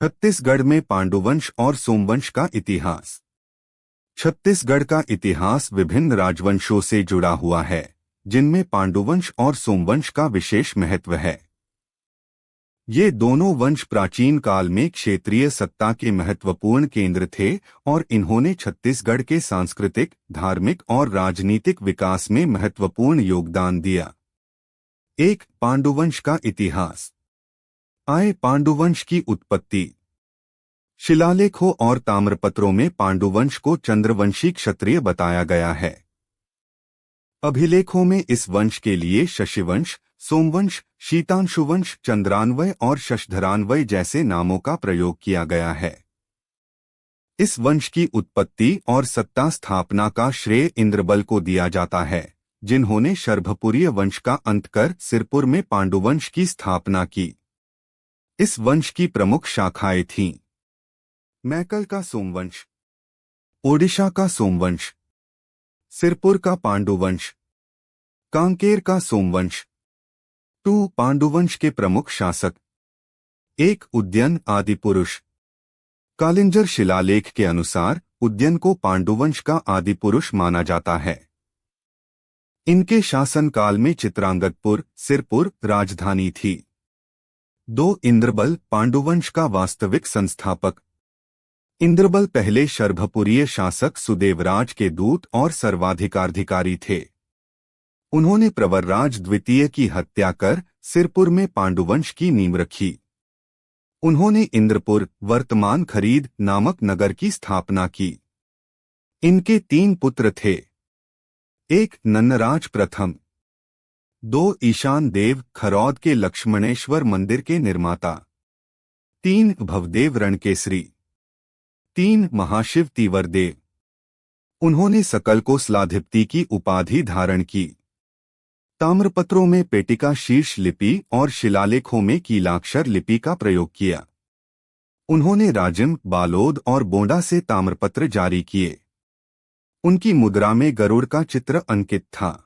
छत्तीसगढ़ में पांडुवंश और सोमवंश का इतिहास। छत्तीसगढ़ का इतिहास विभिन्न राजवंशों से जुड़ा हुआ है, जिनमें पांडुवंश और सोमवंश का विशेष महत्व है। ये दोनों वंश प्राचीन काल में क्षेत्रीय सत्ता के महत्वपूर्ण केंद्र थे और इन्होंने छत्तीसगढ़ के सांस्कृतिक, धार्मिक और राजनीतिक विकास में महत्वपूर्ण योगदान दिया। एक, पांडुवंश का इतिहास। पांडुवंश की उत्पत्ति। शिलालेखों और ताम्रपत्रों में पांडुवंश को चंद्रवंशी क्षत्रिय बताया गया है। अभिलेखों में इस वंश के लिए शशिवंश, सोमवंश, शीतांशुवंश, चंद्रान्वय और शशधरान्वय जैसे नामों का प्रयोग किया गया है। इस वंश की उत्पत्ति और सत्ता स्थापना का श्रेय इंद्रबल को दिया जाता है, जिन्होंने शर्भपुरीय वंश का अंत कर सिरपुर में पांडुवंश की स्थापना की। इस वंश की प्रमुख शाखाएं थीं: मैकल का सोमवंश, ओडिशा का सोमवंश, सिरपुर का पांडुवंश, कांकेर का सोमवंश। 2. पांडुवंश के प्रमुख शासक। 1. उद्यन आदिपुरुष। कालिंजर शिलालेख के अनुसार उद्यन को पांडुवंश का आदिपुरुष माना जाता है। इनके शासनकाल में चित्रांगदपुर, सिरपुर राजधानी थी। 2. इंद्रबल, पांडुवंश का वास्तविक संस्थापक। इंद्रबल पहले शर्भपुरीय शासक सुदेवराज के दूत और सर्वाधिकाधिकारी थे। उन्होंने प्रवरराज द्वितीय की हत्या कर सिरपुर में पांडुवंश की नींव रखी। उन्होंने इंद्रपुर, वर्तमान खरीद नामक नगर की स्थापना की। इनके 3 पुत्र थे। 1. नन्नराज प्रथम। 2. ईशान देव, खरौद के लक्ष्मणेश्वर मंदिर के निर्माता। 3. भवदेव रणकेसरी। 3. महाशिव तीवरदेव। उन्होंने सकल को स्लाधिपति की उपाधि धारण की। ताम्रपत्रों में पेटिका शीर्ष लिपि और शिलालेखों में कीलाक्षर लिपि का प्रयोग किया। उन्होंने राजिम, बालोद और बोंडा से ताम्रपत्र जारी किए। उनकी मुद्रा में गरुड़ का चित्र अंकित था।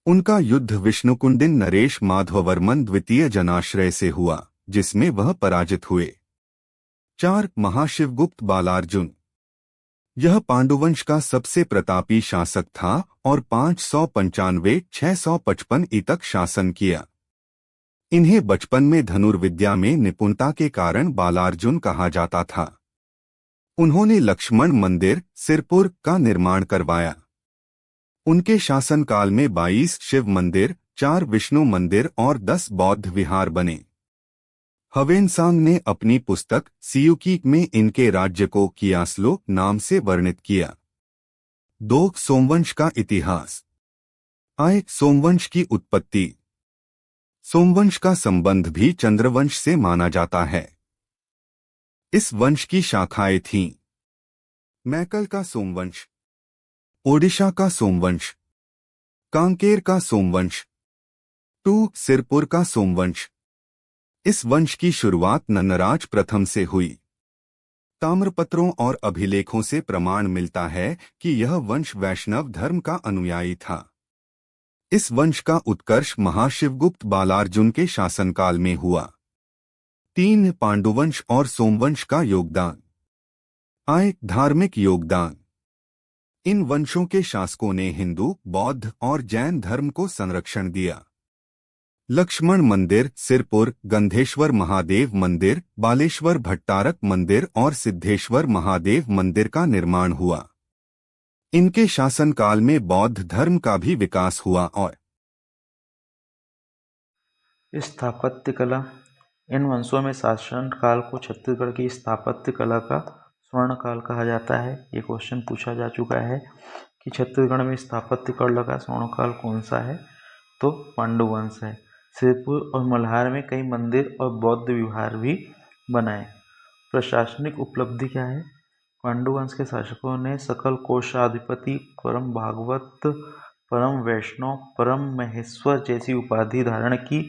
उनका युद्ध विष्णुकुंडिन नरेश माधववर्मन द्वितीय जनाश्रय से हुआ, जिसमें वह पराजित हुए। 4. महाशिवगुप्त बालार्जुन। यह पांडुवंश का सबसे प्रतापी शासक था और 595-655 तक शासन किया। इन्हें बचपन में धनुर्विद्या में निपुणता के कारण बालार्जुन कहा जाता था। उन्होंने लक्ष्मण मंदिर, सिरपुर का निर्माण करवाया। उनके शासनकाल में 22 शिव मंदिर, 4 विष्णु मंदिर और 10 बौद्ध विहार बने। हवेनसांग ने अपनी पुस्तक सियुकी में इनके राज्य को कियास्लो नाम से वर्णित किया। 2. सोमवंश का इतिहास। सोमवंश की उत्पत्ति। सोमवंश का संबंध भी चंद्रवंश से माना जाता है। इस वंश की शाखाएं थीं: मैकल का सोमवंश, ओडिशा का सोमवंश, कांकेर का सोमवंश। 2. सिरपुर का सोमवंश। इस वंश की शुरुआत नन्नराज प्रथम से हुई। ताम्रपत्रों और अभिलेखों से प्रमाण मिलता है कि यह वंश वैष्णव धर्म का अनुयायी था। इस वंश का उत्कर्ष महाशिवगुप्त बालार्जुन के शासनकाल में हुआ। 3. पांडुवंश और सोमवंश का योगदान। धार्मिक योगदान। इन वंशों के शासकों ने हिंदू, बौद्ध और जैन धर्म को संरक्षण दिया। लक्ष्मण मंदिर, सिरपुर, गंधेश्वर महादेव मंदिर, बालेश्वर भट्टारक मंदिर और सिद्धेश्वर महादेव मंदिर का निर्माण हुआ। इनके शासनकाल में बौद्ध धर्म का भी विकास हुआ। और स्थापत्य कला। इन वंशों में शासन काल को छत्तीसगढ़ की स्थापत्य कला का स्वर्ण काल कहा जाता है। ये क्वेश्चन पूछा जा चुका है कि छत्तीसगढ़ में स्थापत्य कला का स्वर्ण काल कौन सा है, तो पांडुवंश है। सिरपुर और मल्हार में कई मंदिर और बौद्ध विहार भी बनाए। प्रशासनिक उपलब्धि क्या है? पांडुवंश के शासकों ने सकल कोशाधिपति, परम भागवत, परम वैष्णव, परम महेश्वर जैसी उपाधि धारण की।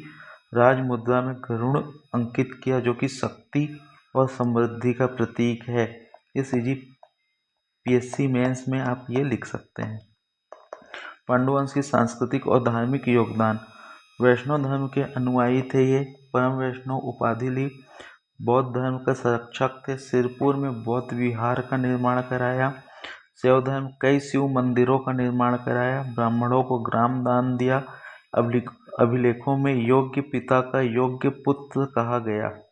राजमुद्रा में गरुड़ अंकित किया, जो कि शक्ति और समृद्धि का प्रतीक है। इस पीएससी मेंस में आप ये लिख सकते हैं। पांडुवंश की सांस्कृतिक और धार्मिक योगदान। वैष्णव धर्म के अनुयायी थे ये। परम वैष्णव उपाधि ली। बौद्ध धर्म का संरक्षक थे। सिरपुर में बौद्ध विहार का निर्माण कराया। शैव धर्म कई शिव मंदिरों का निर्माण कराया। ब्राह्मणों को ग्राम दान दिया। अभिलेखों में योग्य पिता का योग्य पुत्र कहा गया।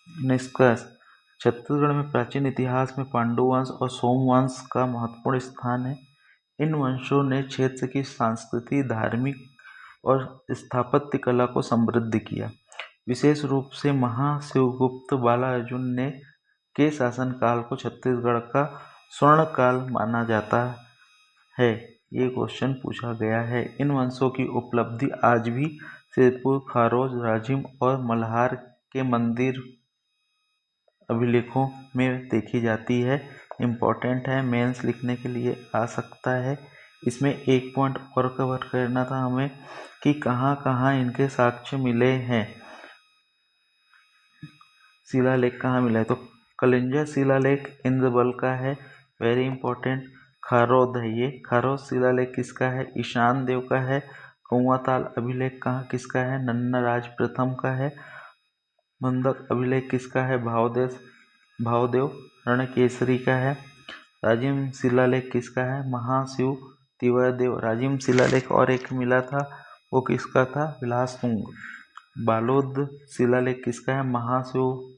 निष्कर्ष, छत्तीसगढ़ में प्राचीन इतिहास में पांडु वंश और सोमवंश का महत्वपूर्ण स्थान है। इन वंशों ने क्षेत्र की संस्कृति, धार्मिक और स्थापत्य कला को समृद्ध किया। विशेष रूप से महाशिवगुप्त बालार्जुन ने के शासनकाल को छत्तीसगढ़ का स्वर्ण काल माना जाता है। ये क्वेश्चन पूछा गया है। इन वंशों की उपलब्धि आज भी सिरपुर, खारोज, राजिम और मल्हार के मंदिर अभिलेखों में देखी जाती है। इम्पोर्टेंट है, मेंस लिखने के लिए आ सकता है। इसमें एक पॉइंट और कवर करना था हमें कि कहाँ कहाँ इनके साक्ष्य मिले हैं, शिलालेख कहाँ मिला है। तो कलिंजर शिलालेख इंद्रबल का है, वेरी इंपॉर्टेंट। खारोद है, ये खारोद शिलालेख किसका है, ईशान देव का है। कुआंताल अभिलेख कहाँ किसका है, नन्नाराज प्रथम का है। मंदक अभिलेख किसका है, भावदेव रणकेसरी का है। राजिम शिलालेख किसका है, महाशिव तिवादेव। राजिम शिलालेख और एक मिला था, वो किसका था, विलासतुंग। बालोद शिलालेख किसका है, महाशिव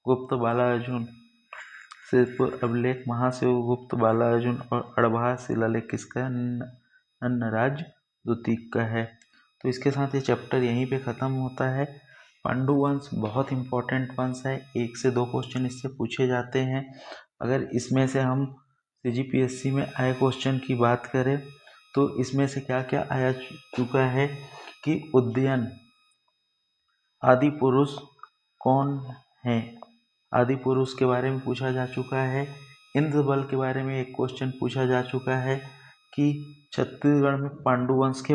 गुप्त बालार्जुन। सिरपुर अभिलेख महाशिव गुप्त बालार्जुन। और अड़भा शिलालेख किसका है, नन्नराज द्वितीय का है। तो इसके साथ ये चैप्टर यहीं पे ख़त्म होता है। पांडु वंश बहुत इंपॉर्टेंट वंश है, 1 से 2 क्वेश्चन इससे पूछे जाते हैं। अगर इसमें से हम CGPSC में आए क्वेश्चन की बात करें तो इसमें से क्या क्या आया चुका है कि उदयन आदि पुरुष कौन है, आदि पुरुष के बारे में पूछा जा चुका है। इंद्रबल के बारे में एक क्वेश्चन पूछा जा चुका है कि छत्तीसगढ़ में पांडु वंश के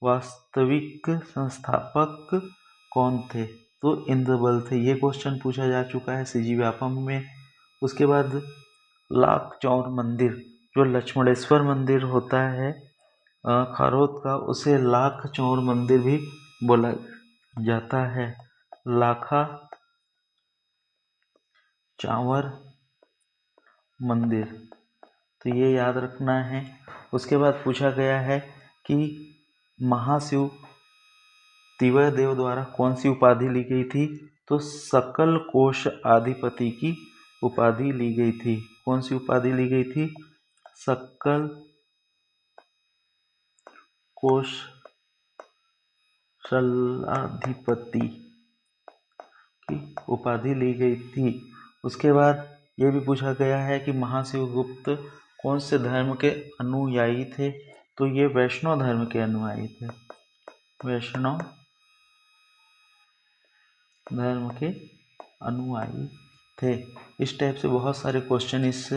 वास्तविक संस्थापक कौन थे, तो इंद्रबल थे। ये क्वेश्चन पूछा जा चुका है CG व्यापम में। उसके बाद लाख चौर मंदिर, जो लक्ष्मणेश्वर मंदिर होता है खारोद का, उसे लाख चौर मंदिर भी बोला जाता है। लाखा चांवर मंदिर, तो ये याद रखना है। उसके बाद पूछा गया है कि महाशिव तिवादेव द्वारा कौन सी उपाधि ली गई थी, तो सकल कोश अधिपति की उपाधि ली गई थी। कौन सी उपाधि ली गई थी, सकल कोशाधिपति की उपाधि ली गई थी। उसके बाद ये भी पूछा गया है कि महाशिवगुप्त कौन से धर्म के अनुयायी थे, तो ये वैष्णव धर्म के अनुयायी थे, वैष्णव धर्म के अनुयायी थे। इस टाइप से बहुत सारे क्वेश्चन इस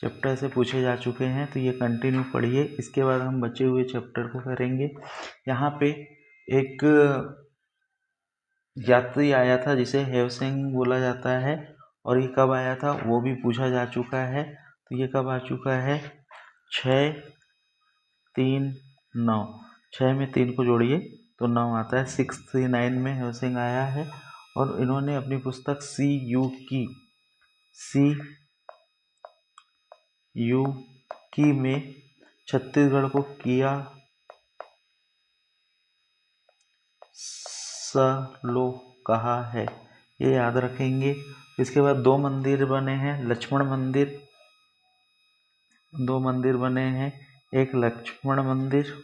चैप्टर से पूछे जा चुके हैं, तो ये कंटिन्यू पढ़िए। इसके बाद हम बचे हुए चैप्टर को करेंगे। यहाँ पे एक यात्री आया था जिसे हेवसिंग बोला जाता है, और ये कब आया था वो भी पूछा जा चुका है। तो ये कब आ चुका है, 6-3-9, 6 में 3 को जोड़िए तो 9 आता है। 639 में हेवसिंग आया है, और इन्होंने अपनी पुस्तक सी यू की में छत्तीसगढ़ को किया सलो कहा है, ये याद रखेंगे। इसके बाद 2 मंदिर बने हैं, लक्ष्मण मंदिर, 2 मंदिर बने हैं, एक लक्ष्मण मंदिर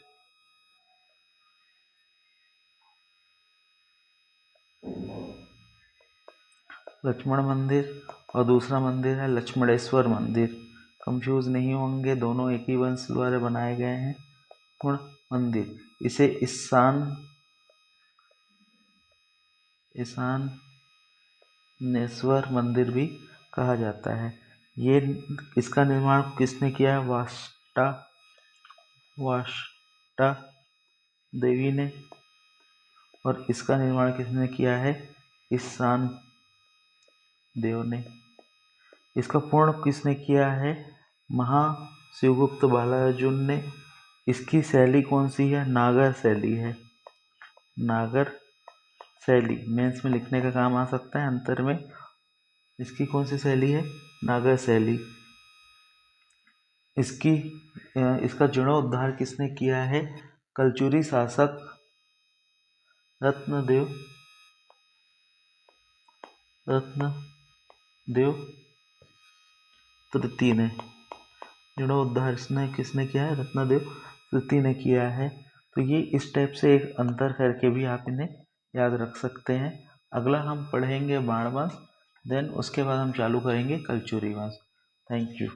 और दूसरा मंदिर है लक्ष्मणेश्वर मंदिर। कंफ्यूज नहीं होंगे, दोनों एक ही वंश द्वारा बनाए गए हैं। मंदिर, इसे ईशानेश्वर मंदिर भी कहा जाता है। ये इसका निर्माण किसने किया है, वाष्टा देवी ने। और इसका निर्माण किसने किया है, ईशान देव ने। इसका पूर्ण किसने किया है, महाशिवगुप्त बालार्जुन ने। इसकी शैली कौन सी है, नागर शैली है, नागर शैली मेंस में लिखने का काम आ सकता है अंतर में। इसकी कौन सी शैली है? नागर शैली। इसका जीर्णोद्धार किसने किया है? कलचुरी शासक रत्नदेव तृतीय ने। जीर्णोद्धार किसने किया है? रत्नदेव तृतीय ने किया है। तो ये इस टाइप से एक अंतर करके भी आप इन्हें याद रख सकते हैं। अगला हम पढ़ेंगे बाण वंश, देन उसके बाद हम चालू करेंगे कलचुरी वंश। Thank you.